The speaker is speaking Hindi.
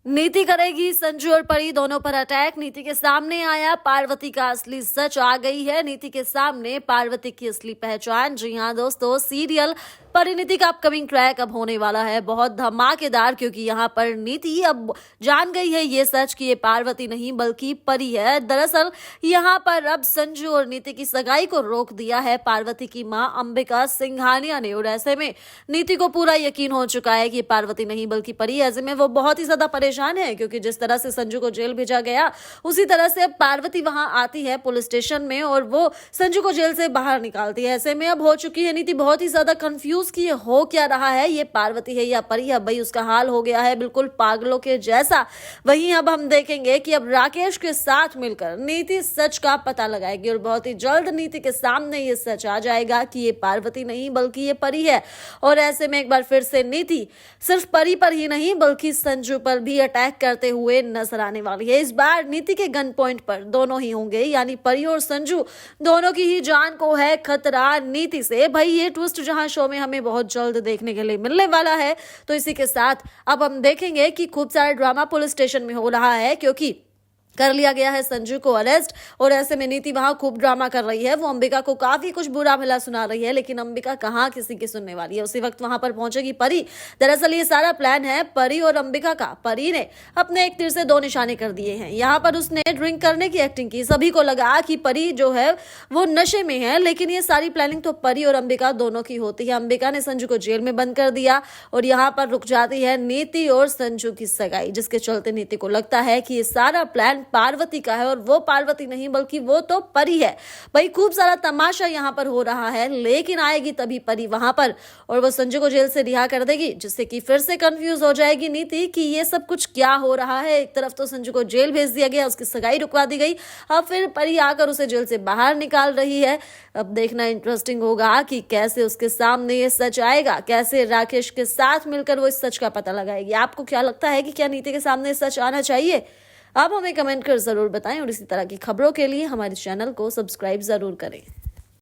नीति करेगी संजू और परी दोनों पर अटैक। नीति के सामने आया पार्वती का असली सच। आ गई है नीति के सामने पार्वती की असली पहचान। जी हां दोस्तों, सीरियल परिणीति का अपकमिंग ट्रैक अब होने वाला है बहुत धमाकेदार, क्योंकि यहाँ पर नीति अब जान गई है ये सच कि ये पार्वती नहीं बल्कि परी है। दरअसल यहाँ पर अब संजू और नीति की सगाई को रोक दिया है पार्वती की मां अंबिका सिंघानिया ने, और ऐसे में नीति को पूरा यकीन हो चुका है कि पार्वती नहीं बल्कि परी। ऐसे में वो बहुत ही ज्यादा परेशान है, क्योंकि जिस तरह से संजू को जेल भेजा गया उसी तरह से अब पार्वती वहां आती है पुलिस स्टेशन में और वो संजू को जेल से बाहर निकालती है। ऐसे में अब हो चुकी है नीति बहुत ही ज्यादा कंफ्यूज कि ये हो क्या रहा है, ये पार्वती है या परी है। भाई उसका हाल हो गया है बिल्कुल पागलों के जैसा। वहीं अब हम देखेंगे कि अब राकेश के साथ मिलकर नीति सच का पता लगाएगी और बहुत ही जल्द नीति के सामने ये सच आ जाएगा कि ये पार्वती नहीं बल्कि ये परी है। और ऐसे में एक बार फिर से नीति सिर्फ परी पर ही नहीं बल्कि संजू पर भी अटैक करते हुए नजर आने वाली है। इस बार नीति के गन पॉइंट पर दोनों ही होंगे, यानी परी और संजू दोनों की ही जान को है खतरा नीति से। भाई ये ट्विस्ट जहां शो में हमें बहुत जल्द देखने के लिए मिलने वाला है। तो इसी के साथ अब हम देखेंगे कि खूब सारा ड्रामा पुलिस स्टेशन में हो रहा है, क्योंकि कर लिया गया है संजू को अरेस्ट। और ऐसे में नीति वहां खूब ड्रामा कर रही है। वो अंबिका को काफी कुछ बुरा भला सुना रही है, लेकिन अंबिका कहाँ किसी की सुनने वाली है। उसी वक्त वहां पर पहुंचेगी परी। दरअसल ये सारा प्लान है परी और अंबिका का। परी ने अपने एक तीर से दो निशाने कर दिए हैं। यहाँ पर उसने ड्रिंक करने की एक्टिंग की। सभी को लगा कि परी जो है वो नशे में है, लेकिन ये सारी प्लानिंग तो परी और अंबिका दोनों की होती है। अंबिका ने संजू को जेल में बंद कर दिया और यहाँ पर रुक जाती है नीति और संजू की सगाई, जिसके चलते नीति को लगता है कि ये सारा प्लान पार्वती का है और वो पार्वती नहीं बल्कि वो तो परी है। भाई खूब सारा तमाशा यहाँ पर हो रहा है, लेकिन आएगी तभी परी वहां पर और वो संजू को जेल से रिहा कर देगी, जिससे कि फिर से कंफ्यूज हो जाएगी नीति कि ये सब कुछ क्या हो रहा है। एक तरफ तो संजू को जेल भेज दिया गया, उसकी सगाई रुकवा दी गई, अब फिर परी आकर उसे जेल से बाहर निकाल रही है। अब देखना इंटरेस्टिंग होगा कि कैसे उसके सामने ये सच आएगा, कैसे राकेश के साथ मिलकर वो इस सच का पता लगाएगी। आपको क्या लगता है कि क्या नीति के सामने सच आना चाहिए? आप हमें कमेंट कर जरूर बताएं और इसी तरह की खबरों के लिए हमारे चैनल को सब्सक्राइब जरूर करें।